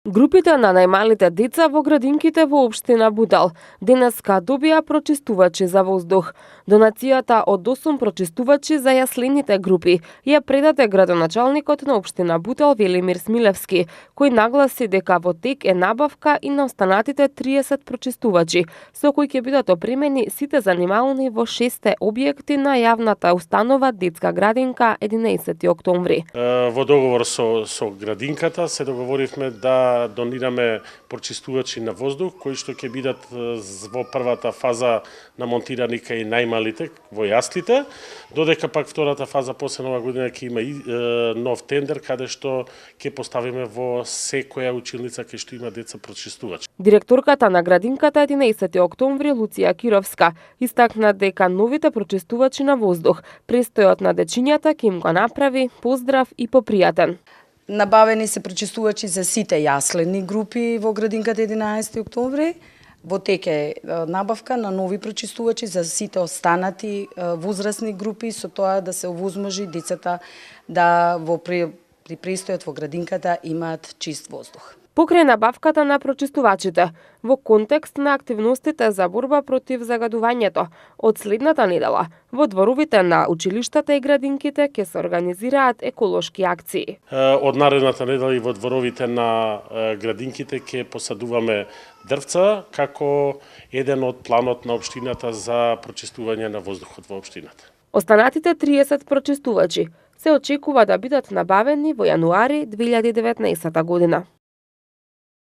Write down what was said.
Групите на најмалите деца во градинките во општина Бутел денеска добија прочистувачи за воздух. Донацијата од 8 прочистувачи за јаслените групи ја предаде градоначалникот на општина Бутел Велимир Смилевски, кој нагласи дека во тек е набавка и на останатите 30 прочистувачи, со кои ќе бидат опремени сите занимални во 6 објекти на јавната установа детска градинка 11 октомври. Во договор со градинката се договоривме да донираме прочистувачи на воздух, кои што ќе бидат во првата фаза намонтирани кај најмалите во јаслите, додека пак втората фаза после нова година ќе има и нов тендер каде што ќе поставиме во секоја училница кај што има деца прочистувачи. Директорката на градинката 11 октомври Луција Кировска истакна дека новите прочистувачи на воздух престојот на дечињата ќе им го направи поздрав и попријатен. Набавени се прочистувачи за сите јаслени групи во градинката 11 октомври. Во тек е набавка на нови прочистувачи за сите останати возрастни групи, со тоа да се овозможи децата да при престојот во градинката имаат чист воздух. Покрај набавката на прочистувачите, во контекст на активностите за борба против загадувањето, од следната недела во дворовите на училиштата и градинките ќе се организираат еколошки акции. Од наредната недела и во дворовите на градинките ќе посадуваме дрвца како еден од планот на општината за прочистување на воздухот во општината. Останатите 30 прочистувачи се очекува да бидат набавени во јануари 2019 година.